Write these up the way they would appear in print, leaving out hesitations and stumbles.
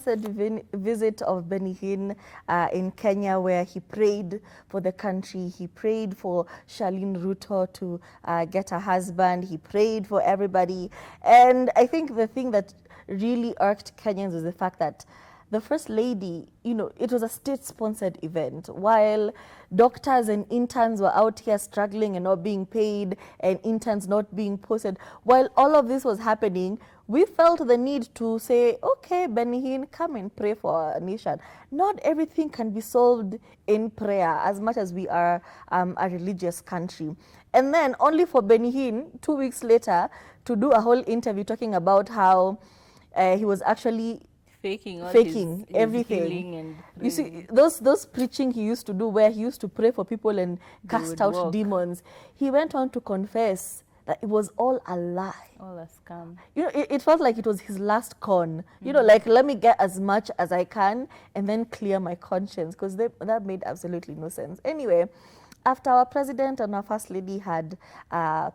state-sponsored visit of Benny Hinn in Kenya, where he prayed for the country. He prayed for Charlene Ruto to get a husband. He prayed for everybody. And I think the thing that really irked Kenyans was the fact that the First Lady, you know, it was a state-sponsored event. While doctors and interns were out here struggling and not being paid, and interns not being posted, while all of this was happening, we felt the need to say, okay, Benny Hinn, come and pray for our nation. Not everything can be solved in prayer, as much as we are a religious country. And then only for Benny Hinn, 2 weeks later, to do a whole interview talking about how he was actually faking everything. And you see, those preaching he used to do, where he used to pray for people and cast out demons, he went on to confess that it was all a lie. All a scam. You know, it felt like it was his last con. You know, like, let me get as much as I can and then clear my conscience, because that made absolutely no sense. Anyway, after our president and our first lady had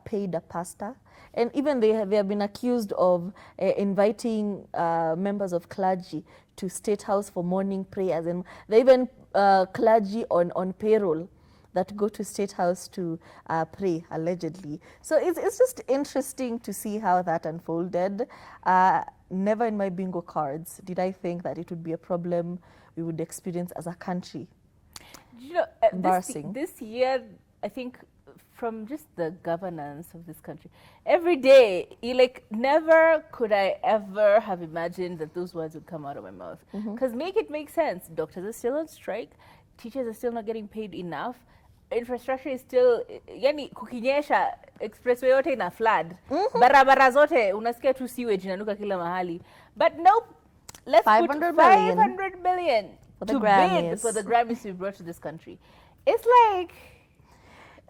paid a pastor, and even they have been accused of inviting members of clergy to State House for morning prayers, and they even clergy on payroll that go to State House to pray, allegedly. So it's just interesting to see how that unfolded. Never in my bingo cards did I think that it would be a problem we would experience as a country. You know, embarrassing. This year, I think, from just the governance of this country, every day, never could I ever have imagined that those words would come out of my mouth. Because make it make sense. Doctors are still on strike. Teachers are still not getting paid enough. Infrastructure is still, yani kukinyesha, expressway yote ina flood. Barabara zote, unasikia tu sewage inanuka kila mahali. But nope, let's put 500 million to bid for the Grammys we brought to this country. It's like,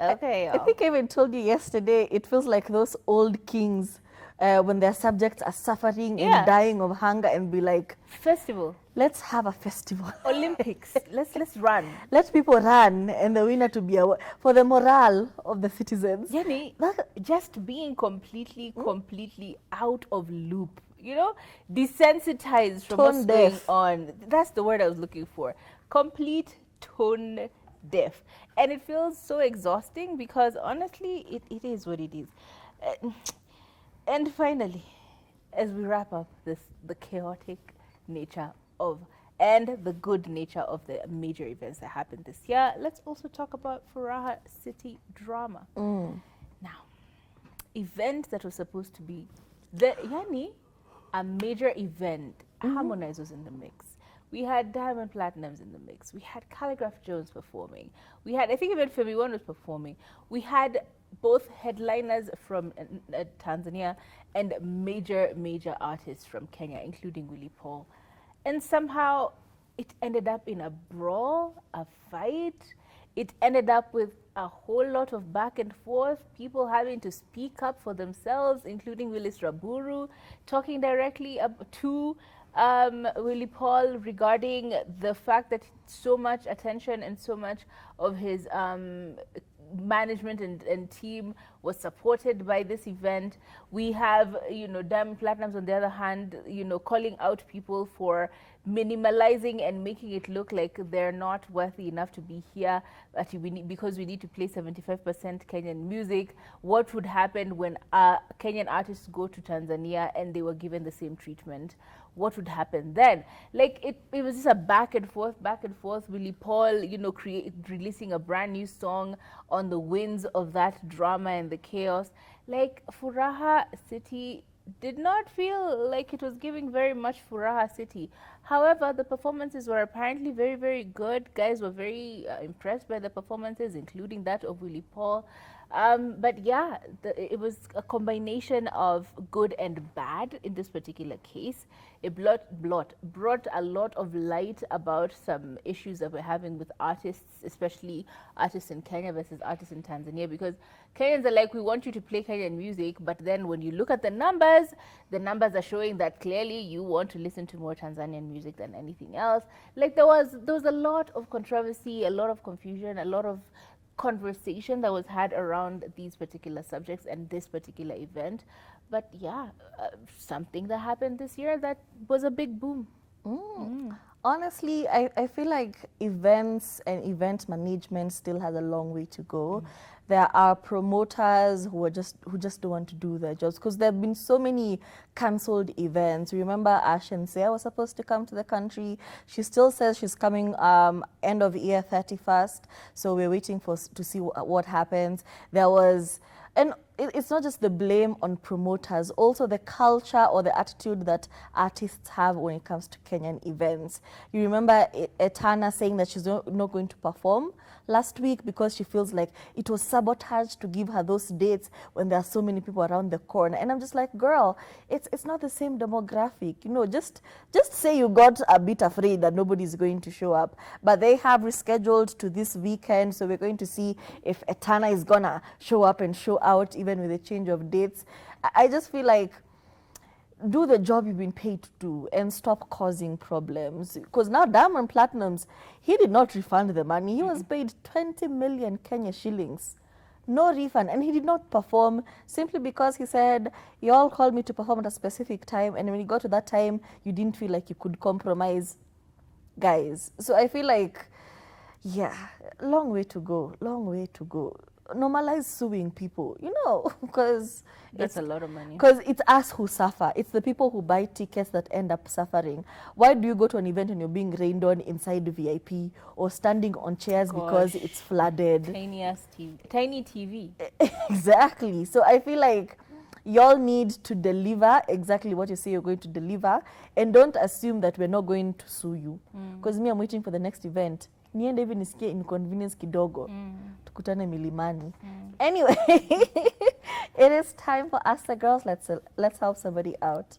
okay. I think I even told you yesterday, it feels like those old kings when their subjects are suffering and dying of hunger, and be like, festival. Let's have a festival. Olympics. let's run. Let people run, and the winner to be for the morale of the citizens. Yani, just being completely out of loop. You know, desensitized from what's going on. That's the word I was looking for. Complete tone deaf. And it feels so exhausting because honestly, it is what it is. And finally, as we wrap up the chaotic nature of and the good nature of the major events that happened this year, let's also talk about Furaha City drama. Now, event that was supposed to be a major event. Harmonize was in the mix. We had Diamond Platnumz in the mix. We had Calligraph Jones performing. We had, I think even Femi One was performing. We had both headliners from Tanzania and major artists from Kenya, including Willy Paul. And somehow it ended up in a brawl, a fight. It ended up with a whole lot of back and forth, people having to speak up for themselves, including Willis Raburu, talking directly to Willy Paul regarding the fact that so much attention and so much of his management and team was supported by this event. We have, Diamond Platnumz on the other hand, calling out people for minimalizing and making it look like they're not worthy enough to be here, because we need to play 75% Kenyan music. What would happen when Kenyan artists go to Tanzania and they were given the same treatment? What would happen then? Like, it was just a back and forth. Willy Paul, releasing a brand new song on the winds of that drama and the chaos. Like, Furaha City did not feel like it was giving very much Furaha City. However, the performances were apparently very, very good. Guys were very impressed by the performances, including that of Willy Paul. But yeah, it was a combination of good and bad in this particular case. It brought a lot of light about some issues that we're having with artists, especially artists in Kenya versus artists in Tanzania, because Kenyans are like, we want you to play Kenyan music, but then when you look at the numbers are showing that clearly you want to listen to more Tanzanian music than anything else. Like, there was a lot of controversy, a lot of confusion, a lot of conversation that was had around these particular subjects and this particular event. But yeah, something that happened this year that was a big boom. Honestly, I feel like events and event management still has a long way to go. There are promoters who just don't want to do their jobs because there have been so many cancelled events. Remember, Ash and Sia was supposed to come to the country. She still says she's coming end of year 31st. So we're waiting to see what happens. There was, and it's not just the blame on promoters, also the culture or the attitude that artists have when it comes to Kenyan events. You remember Etana saying that she's not going to perform last week because she feels like it was sabotage to give her those dates when there are so many people around the corner. And I'm just like, girl, it's not the same demographic. You know, just say you got a bit afraid that nobody's going to show up. But they have rescheduled to this weekend, so we're going to see if Etana is gonna show up and show out even with a change of dates. I just feel like do the job you've been paid to do and stop causing problems. Because now Diamond Platinums, he did not refund the money. He was paid 20 million Kenya shillings. No refund. And he did not perform simply because he said, you all called me to perform at a specific time. And when you got to that time, you didn't feel like you could compromise. Guys. So I feel like, yeah, long way to go. Long way to go. Normalize suing people, you know, because That's a lot of money. Because it's us who suffer. It's the people who buy tickets that end up suffering. Why do you go to an event and you're being rained on inside the VIP or standing on chairs because it's flooded? Tiny TV. Exactly. So I feel like y'all need to deliver exactly what you say you're going to deliver, and don't assume that we're not going to sue you. Because me, I'm waiting for the next event. Niende hivi nisikie inconvenience kidogo. Tukutane milimani. Anyway, it is time for Us the Girls. Let's help somebody out.